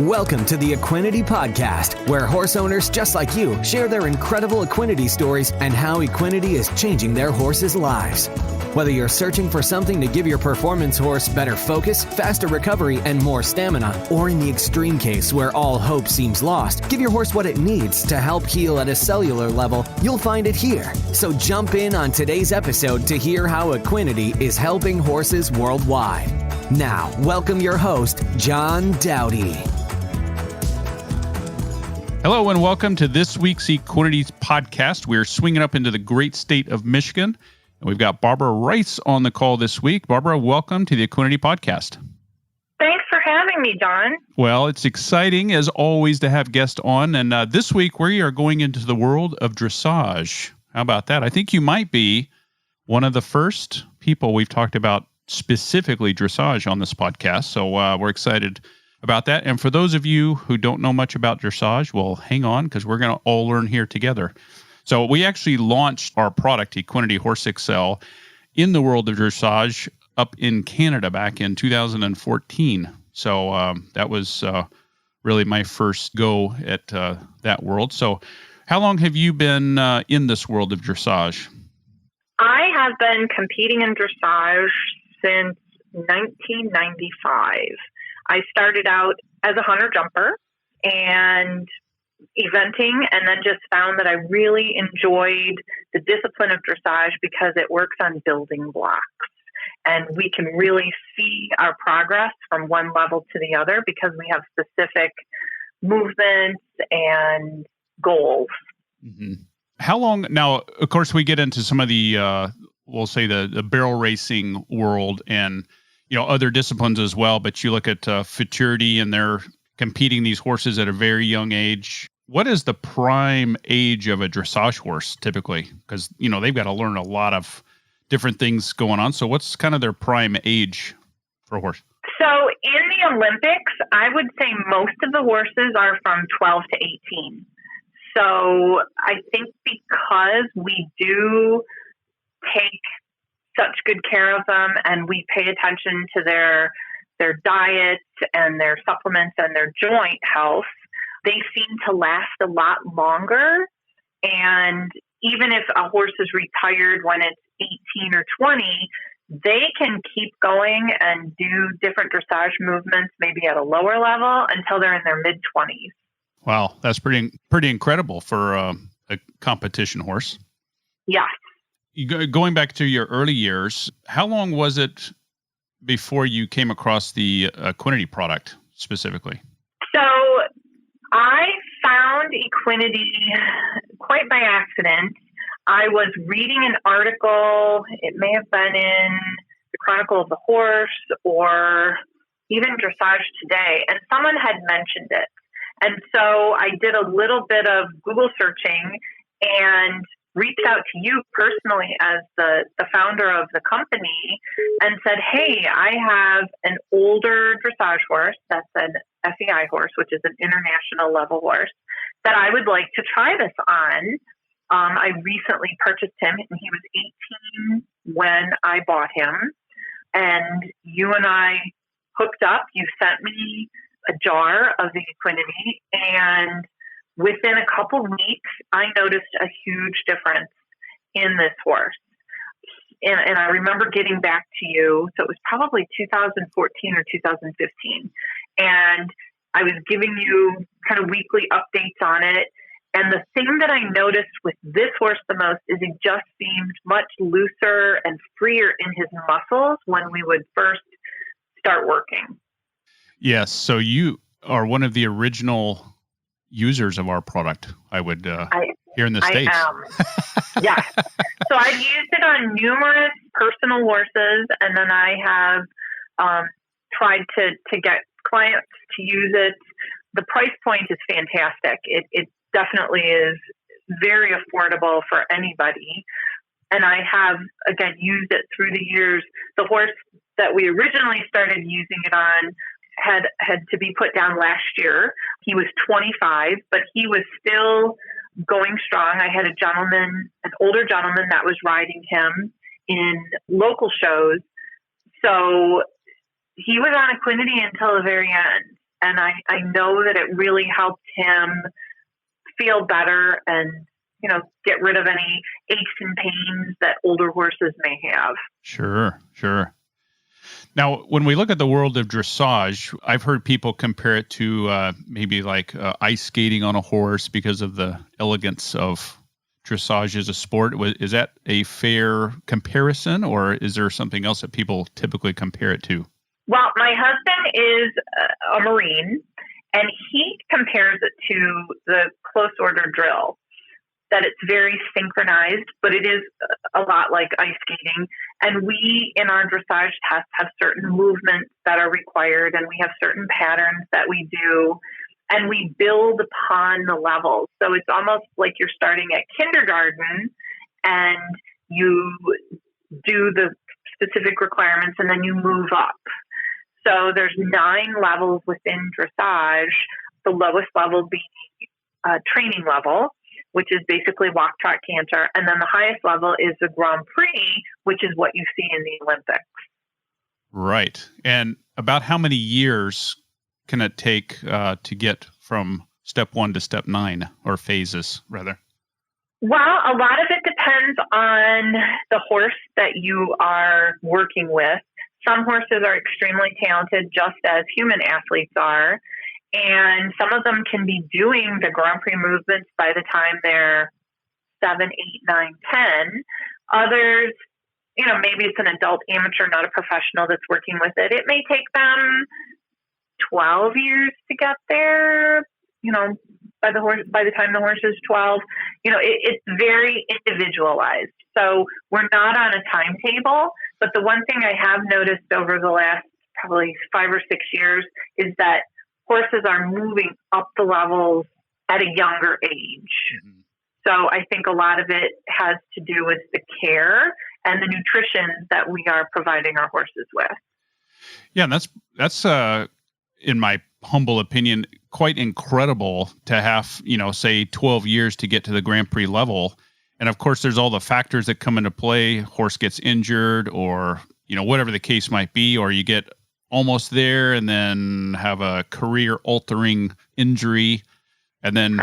Welcome to the Equinety Podcast, where horse owners just like you share their incredible Equinety stories and how Equinety is changing their horses' lives. Whether you're searching for something to give your performance horse better focus, faster recovery, and more stamina, or in the extreme case where all hope seems lost, give your horse what it needs to help heal at a cellular level, you'll find it here. So jump in on today's episode to hear how Equinety is helping horses worldwide. Now, welcome your host, John Dowdy. Hello and welcome to this week's Equinety Podcast. We're swinging up into the great state of Michigan, and we've got Barbra Reis on the call this week. Barbra, welcome to the Equinety Podcast. Thanks for having me, John. Well, it's exciting, as always, to have guests on, and this week we are going into the world of dressage. How about that? I think you might be one of the first people we've talked about specifically dressage on this podcast, so we're excited about that. And for those of you who don't know much about dressage, well, hang on, because we're going to all learn here together. So we actually launched our product, Equinety Horse Excel, in the world of dressage up in Canada back in 2014. So that was really my first go at that world. So how long have you been in this world of dressage? I have been competing in dressage since 1995. I started out as a hunter jumper and eventing, and then just found that I really enjoyed the discipline of dressage because it works on building blocks. And we can really see our progress from one level to the other because we have specific movements and goals. Mm-hmm. How long, now, of course, we get into some of the, we'll say the barrel racing world and other disciplines as well, but you look at futurity and they're competing these horses at a very young age. What is the prime age of a dressage horse typically? Because, they've got to learn a lot of different things going on. So what's kind of their prime age for a horse? So in the Olympics, I would say most of the horses are from 12 to 18. So I think because we do take such good care of them and we pay attention to their diet and their supplements and their joint health, they seem to last a lot longer. And even if a horse is retired when it's 18 or 20, they can keep going and do different dressage movements, maybe at a lower level, until they're in their mid-20s. Wow, that's pretty incredible for a competition horse. Yes. Going back to your early years, how long was it before you came across the Equinety product specifically? So I found Equinety quite by accident. I was reading an article, it may have been in the Chronicle of the Horse or even Dressage Today, and someone had mentioned it. And so I did a little bit of Google searching and reached out to you personally as the founder of the company and said, hey, I have an older dressage horse that's an FEI horse, which is an international level horse, that I would like to try this on. I recently purchased him and he was 18 when I bought him. And you and I hooked up. You sent me a jar of the Equinety, and within a couple weeks, I noticed a huge difference in this horse. And I remember getting back to you, so it was probably 2014 or 2015. And I was giving you kind of weekly updates on it. And the thing that I noticed with this horse the most is he just seemed much looser and freer in his muscles when we would first start working. Yes, so you are one of the original users of our product, I would here in the States. I am. Yes. So I've used it on numerous personal horses, and then I have tried to get clients to use it. The price point is fantastic. It definitely is very affordable for anybody. And I have, again, used it through the years. The horse that we originally started using it on had to be put down last year. He was 25, but he was still going strong. I had an older gentleman that was riding him in local shows. So he was on Equinety until the very end. And I know that it really helped him feel better and, get rid of any aches and pains that older horses may have. Sure. Now, when we look at the world of dressage, I've heard people compare it to maybe like ice skating on a horse because of the elegance of dressage as a sport. Is that a fair comparison, or is there something else that people typically compare it to? Well, my husband is a Marine, and he compares it to the close order drill, that it's very synchronized, but it is a lot like ice skating. And we, in our dressage tests, have certain movements that are required, and we have certain patterns that we do, and we build upon the levels. So it's almost like you're starting at kindergarten, and you do the specific requirements, and then you move up. So there's 9 levels within dressage, the lowest level being training level, which is basically walk, trot, canter. And then the highest level is the Grand Prix, which is what you see in the Olympics. Right. And about how many years can it take to get from step 1 to step 9, or phases, rather? Well, a lot of it depends on the horse that you are working with. Some horses are extremely talented, just as human athletes are. And some of them can be doing the Grand Prix movements by the time they're 7, 8, 9, 10. Others, maybe it's an adult amateur, not a professional that's working with it. It may take them 12 years to get there, by the time the horse is 12. It's very individualized. So we're not on a timetable, but the one thing I have noticed over the last probably 5 or 6 years is that horses are moving up the levels at a younger age. Mm-hmm. So I think a lot of it has to do with the care and the nutrition that we are providing our horses with. Yeah, and that's in my humble opinion, quite incredible to have, say 12 years to get to the Grand Prix level. And of course, there's all the factors that come into play. Horse gets injured, or, whatever the case might be, or you get almost there and then have a career altering injury, and then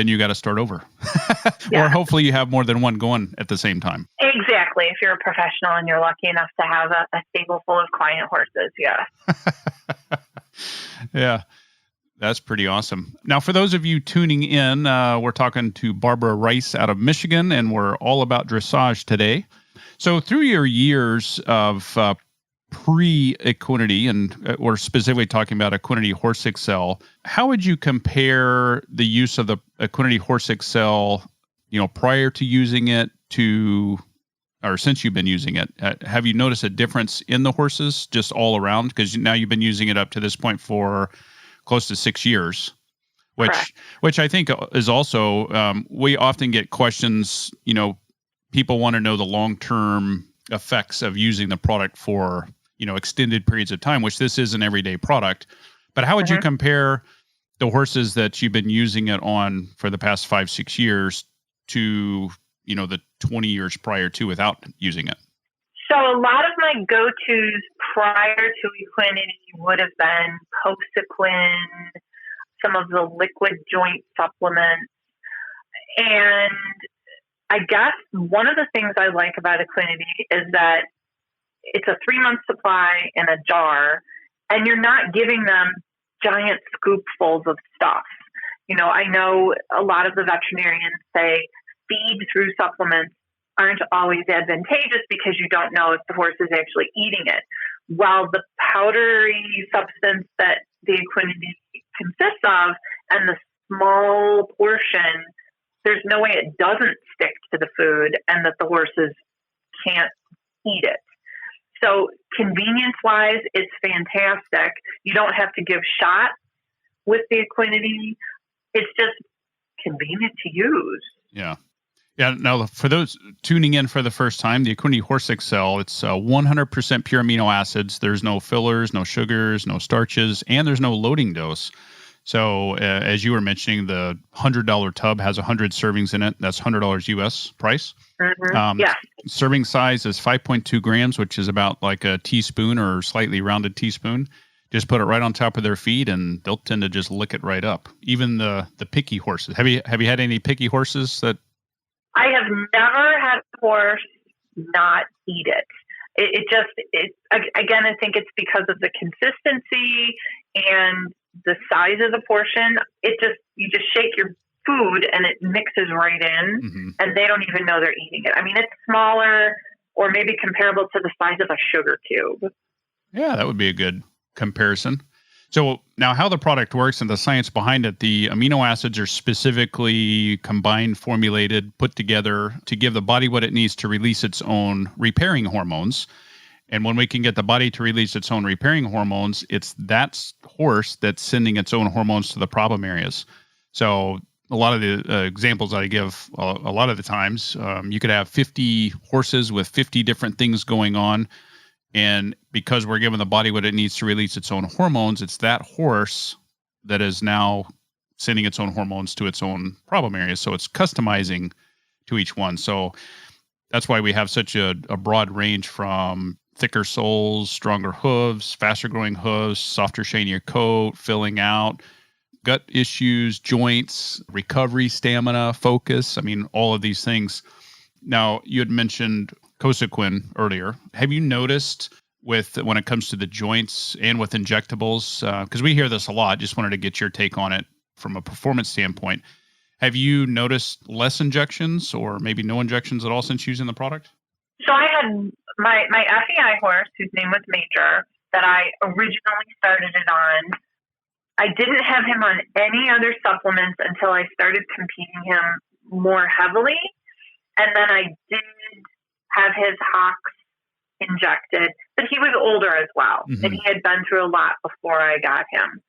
you got to start over. Yeah. Or hopefully you have more than one going at the same time. Exactly. If you're a professional and you're lucky enough to have a stable full of client horses. Yeah. Yeah. That's pretty awesome. Now, for those of you tuning in, we're talking to Barbra Reis out of Michigan, and we're all about dressage today. So through your years of pre-Equinety, and we're specifically talking about Equinety Horse Excel, how would you compare the use of the Equinety Horse Excel, prior to using it or since you've been using it? Have you noticed a difference in the horses just all around? Because now you've been using it up to this point for close to 6 years, which I think is also, we often get questions, people want to know the long-term effects of using the product for, extended periods of time, which this is an everyday product. But how would you compare the horses that you've been using it on for the past 5-6 years to, the 20 years prior to without using it? So a lot of my go-tos prior to Equinety would have been Posequin, some of the liquid joint supplements. And I guess one of the things I like about Equinety is that it's a 3-month supply in a jar, and you're not giving them giant scoopfuls of stuff. I know a lot of the veterinarians say feed through supplements aren't always advantageous because you don't know if the horse is actually eating it. While the powdery substance that the Equinety consists of and the small portion, there's no way it doesn't stick to the food and that the horses can't eat it. So convenience-wise, it's fantastic. You don't have to give shots with the Equinety. It's just convenient to use. Yeah. Yeah. Now, for those tuning in for the first time, the Equinety Horse Excel, it's 100% pure amino acids. There's no fillers, no sugars, no starches, and there's no loading dose. So as you were mentioning, the $100 tub has 100 servings in it. That's $100 US price. Mm-hmm. Yeah. Serving size is 5.2 grams, which is about like a teaspoon or slightly rounded teaspoon. just put it right on top of their feet and they'll tend to just lick it right up. Even the picky horses. Have you had any picky horses that? I have never had a horse not eat it. Again, I think it's because of the consistency and the size of the portion. You just shake your food and it mixes right in, and they don't even know they're eating it. I mean, it's smaller or maybe comparable to the size of a sugar cube. Yeah, that would be a good comparison. So now how the product works and the science behind it, the amino acids are specifically combined, formulated, put together to give the body what it needs to release its own repairing hormones. And when we can get the body to release its own repairing hormones, it's that horse that's sending its own hormones to the problem areas. So a lot of the examples I give, a lot of the times, you could have 50 horses with 50 different things going on. And because we're giving the body what it needs to release its own hormones, it's that horse that is now sending its own hormones to its own problem areas. So it's customizing to each one. So that's why we have such a broad range from thicker soles, stronger hooves, faster growing hooves, softer, shinier coat, filling out, gut issues, joints, recovery, stamina, focus. I mean, all of these things. Now, you had mentioned Cosequin earlier. Have you noticed when it comes to the joints and with injectables, because we hear this a lot, just wanted to get your take on it from a performance standpoint. Have you noticed less injections or maybe no injections at all since using the product? So I had my FEI horse, whose name was Major, that I originally started it on. I didn't have him on any other supplements until I started competing him more heavily. And then I did have his hocks injected, but he was older as well. And he had been through a lot before I got him.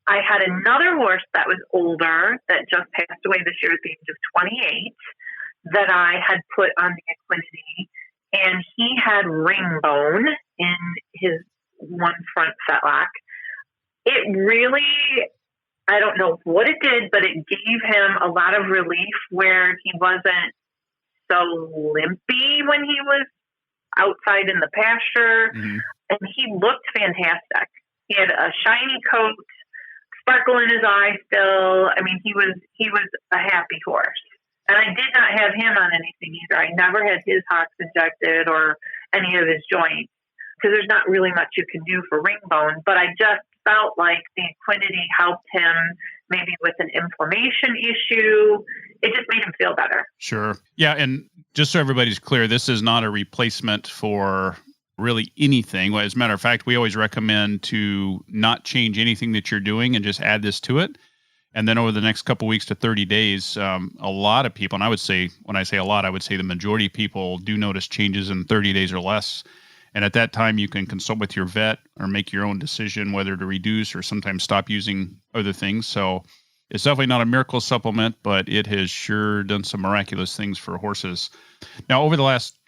I had another horse that was older that just passed away this year at the age of 28 that I had put on the Equinety, and he had ring bone in his one front fetlock. It really, I don't know what it did, but it gave him a lot of relief where he wasn't so limpy when he was outside in the pasture, and he looked fantastic. He had a shiny coat, sparkle in his eye still. I mean, he was a happy horse. And I did not have him on anything either. I never had his hocks injected or any of his joints because there's not really much you can do for ring bone. But I just felt like the Equinety helped him maybe with an inflammation issue. It just made him feel better. Sure. Yeah. And just so everybody's clear, this is not a replacement for really anything. Well, as a matter of fact, we always recommend to not change anything that you're doing and just add this to it. And then over the next couple of weeks to 30 days, a lot of people, and I would say, when I say a lot, I would say the majority of people do notice changes in 30 days or less. And at that time, you can consult with your vet or make your own decision whether to reduce or sometimes stop using other things. So it's definitely not a miracle supplement, but it has sure done some miraculous things for horses. Now, over the last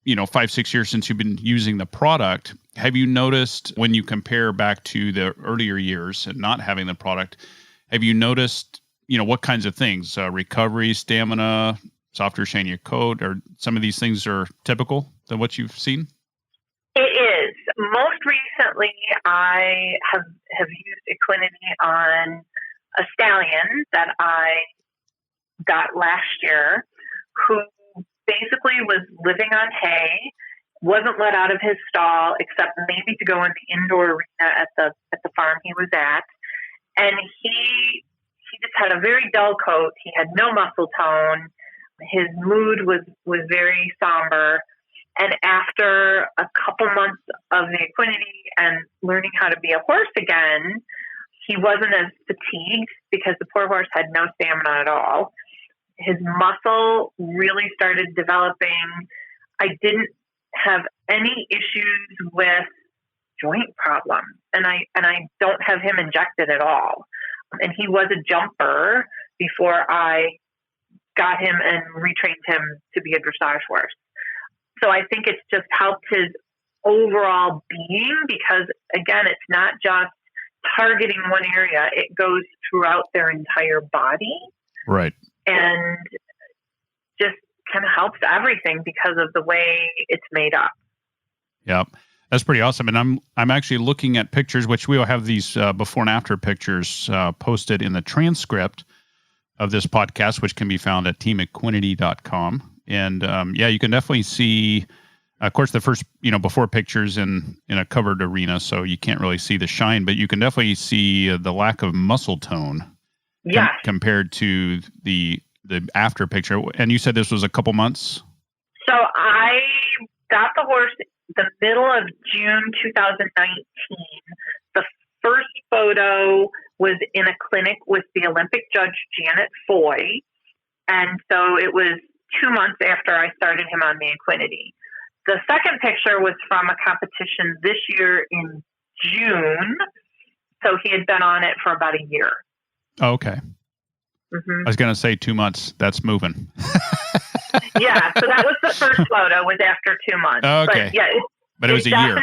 5-6 years since you've been using the product, have you noticed when you compare back to the earlier years and not having the product, have you noticed, what kinds of things, recovery, stamina, softer, shinier coat, or some of these things are typical than what you've seen? It is. Most recently, I have used Equinety on a stallion that I got last year, who basically was living on hay, wasn't let out of his stall except maybe to go in the indoor arena at the farm he was at. And he just had a very dull coat. He had no muscle tone. His mood was very somber. And after a couple months of the Equinety and learning how to be a horse again, he wasn't as fatigued because the poor horse had no stamina at all. His muscle really started developing. I didn't have any issues with joint problems, and I don't have him injected at all. And he was a jumper before I got him and retrained him to be a dressage horse. So I think it's just helped his overall being because, again, it's not just targeting one area. It goes throughout their entire body. Right. And just kind of helps everything because of the way it's made up. Yep. That's pretty awesome. And I'm actually looking at pictures, which we will have these before and after pictures posted in the transcript of this podcast, which can be found at teamequinety.com. And you can definitely see, of course, the first, before pictures in a covered arena, so you can't really see the shine, but you can definitely see the lack of muscle tone compared to the after picture. And you said this was a couple months? So I got the horse the middle of June 2019. The first photo was in a clinic with the Olympic judge, Janet Foy. And so it was 2 months after I started him on the Equinety. The second picture was from a competition this year in June. So he had been on it for about a year. Oh, okay. Mm-hmm. I was going to say 2 months. That's moving. Yeah, so that was the first photo, was after 2 months. Okay. But it was a year.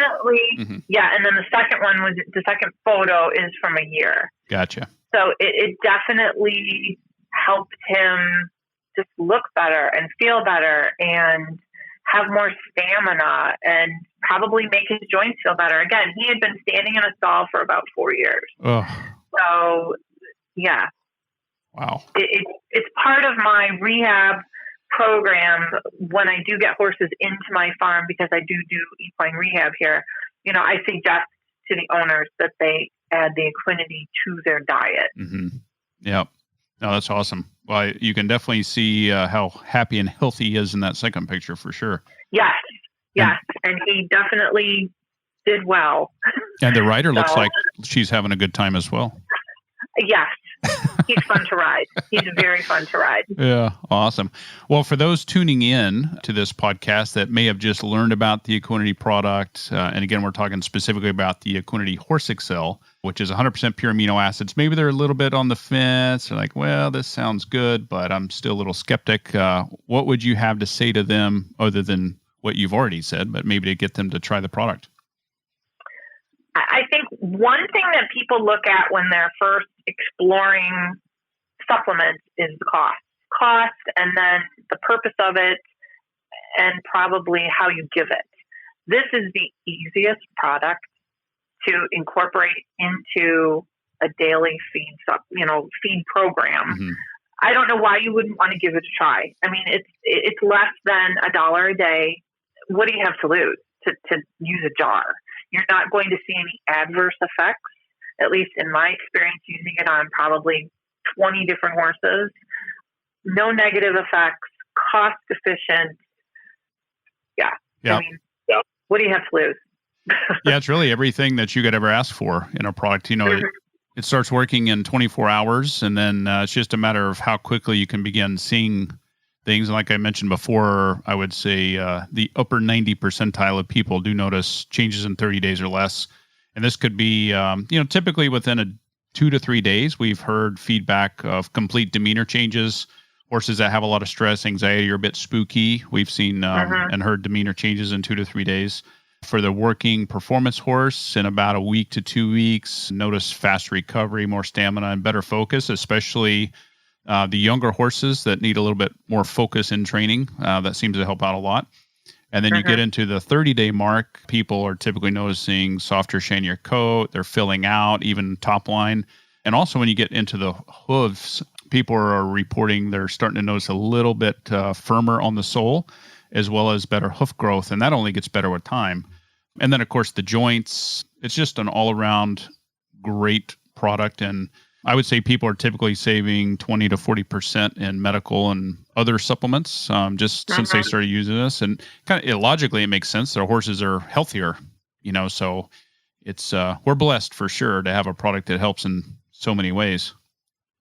Mm-hmm. Yeah, and then the second photo is from a year. Gotcha. So it definitely helped him just look better and feel better and have more stamina and probably make his joints feel better. Again, he had been standing in a stall for about 4 years. Oh. So, yeah. Wow. It's part of my rehab program when I do get horses into my farm, because I do equine rehab here. I suggest to the owners that they add the Equinety to their diet. Mm-hmm. Yep. No, that's awesome. Well, you can definitely see how happy and healthy he is in that second picture for sure. Yes. And he definitely did well. And the rider looks like she's having a good time as well. Yes. He's fun to ride. He's very fun to ride. Yeah, awesome. Well, for those tuning in to this podcast that may have just learned about the Equinety product, and again, we're talking specifically about the Equinety Horse Excel, which is 100% pure amino acids. Maybe they're a little bit on the fence. They're like, well, this sounds good, but I'm still a little skeptic. What would you have to say to them other than what you've already said, but maybe to get them to try the product? I think one thing that people look at when they're first exploring supplements is the cost, and then the purpose of it, and probably how you give it. This is the easiest product to incorporate into a daily feed program. Mm-hmm. I don't know why you wouldn't want to give it a try. I mean, it's less than $1 a day. What do you have to lose to use a jar? You're not going to see any adverse effects, at least in my experience using it on probably 20 different horses. No negative effects, cost efficient. Yeah. I mean, what do you have to lose? Yeah, it's really everything that you could ever ask for in a product. It starts working in 24 hours, and then it's just a matter of how quickly you can begin seeing things. Like I mentioned before, I would say the upper 90 percentile of people do notice changes in 30 days or less. And this could be, typically within 2 to 3 days. We've heard feedback of complete demeanor changes. Horses that have a lot of stress, anxiety, are a bit spooky. We've seen and heard demeanor changes in 2 to 3 days. For the working performance horse, in about a week to 2 weeks, notice fast recovery, more stamina, and better focus, especially the younger horses that need a little bit more focus in training. That seems to help out a lot. And then you get into the 30-day mark, people are typically noticing softer, shinier coat. They're filling out, even top line. And also when you get into the hooves, people are reporting they're starting to notice a little bit firmer on the sole, as well as better hoof growth. And that only gets better with time. And then, of course, the joints. It's just an all-around great product. And I would say people are typically saving 20 to 40% in medical and other supplements since they started using this. And kind of logically, it makes sense. Their horses are healthier, so it's we're blessed for sure to have a product that helps in so many ways.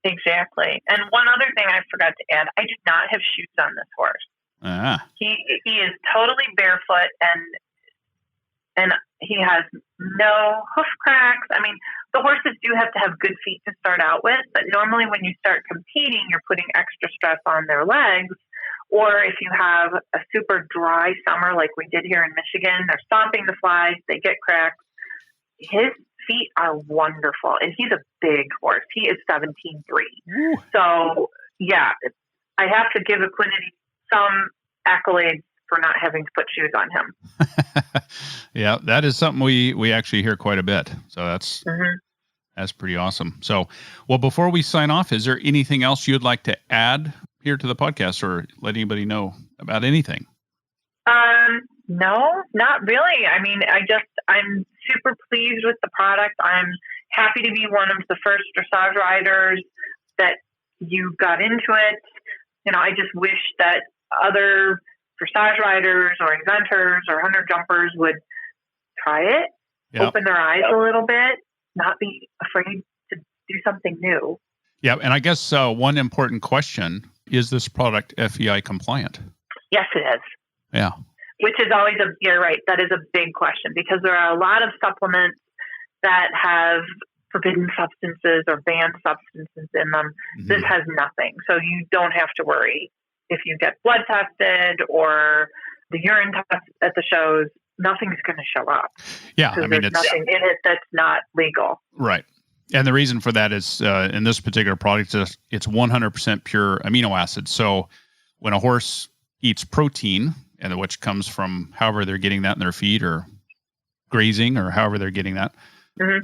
Exactly. And one other thing I forgot to add, I do not have shoes on this horse. He is totally barefoot, and he has no hoof cracks. I mean, the horses do have to have good feet to start out with, but normally when you start competing, you're putting extra stress on their legs. Or if you have a super dry summer like we did here in Michigan, they're stomping the flies, they get cracks. His feet are wonderful, and he's a big horse. He is 17.3. So, yeah, I have to give Equinety some accolades for not having to put shoes on him. Yeah, that is something we actually hear quite a bit. So that's pretty awesome. So, well, before we sign off, is there anything else you'd like to add here to the podcast or let anybody know about anything? No, not really. I mean, I'm super pleased with the product. I'm happy to be one of the first dressage riders that you got into it. You know, I just wish that other dressage riders or inventors or hunter jumpers would try it, open their eyes a little bit, not be afraid to do something new. Yeah, and I guess one important question, is this product FEI compliant? Yes, it is. Yeah. Which is always you're right, that is a big question because there are a lot of supplements that have forbidden substances or banned substances in them. Mm-hmm. This has nothing. So you don't have to worry if you get blood tested or the urine test at the shows, nothing's going to show up. Yeah. I mean, there's nothing in it that's not legal. Right. And the reason for that is in this particular product, it's 100% pure amino acids. So when a horse eats protein, and which comes from however they're getting that in their feed or grazing or however they're getting that,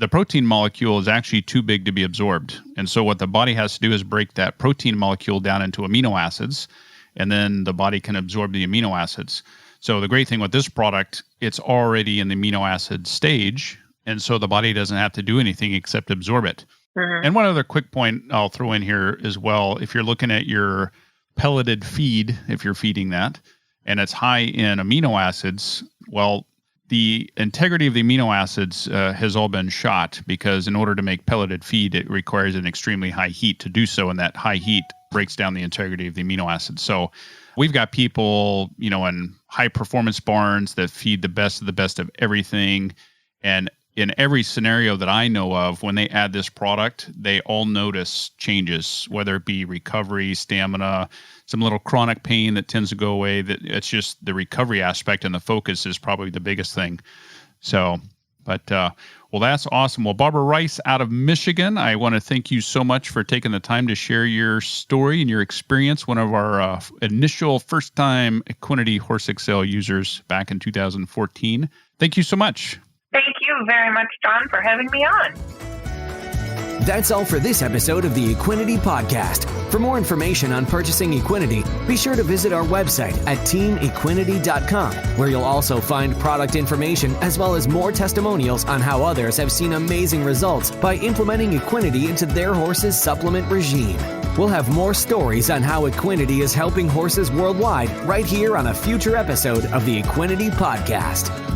the protein molecule is actually too big to be absorbed. And so what the body has to do is break that protein molecule down into amino acids, and then the body can absorb the amino acids. So the great thing with this product, it's already in the amino acid stage, and so the body doesn't have to do anything except absorb it. And one other quick point I'll throw in here as well, if you're looking at your pelleted feed, if you're feeding that, and it's high in amino acids, well, the integrity of the amino acids has all been shot because in order to make pelleted feed, it requires an extremely high heat to do so, and that high heat breaks down the integrity of the amino acids. So we've got people, in high performance barns that feed the best of everything, and in every scenario that I know of, when they add this product, they all notice changes, whether it be recovery, stamina, some little chronic pain that tends to go away. That it's just the recovery aspect and the focus is probably the biggest thing. So, but well, that's awesome. Well, Barbra Reis out of Michigan, I want to thank you so much for taking the time to share your story and your experience. One of our initial first-time Equinety Horse Excel users back in 2014. Thank you so much. Thank you very much, John, for having me on. That's all for this episode of the Equinety Podcast. For more information on purchasing Equinety, be sure to visit our website at teamequinety.com, where you'll also find product information as well as more testimonials on how others have seen amazing results by implementing Equinety into their horse's supplement regime. We'll have more stories on how Equinety is helping horses worldwide right here on a future episode of the Equinety Podcast.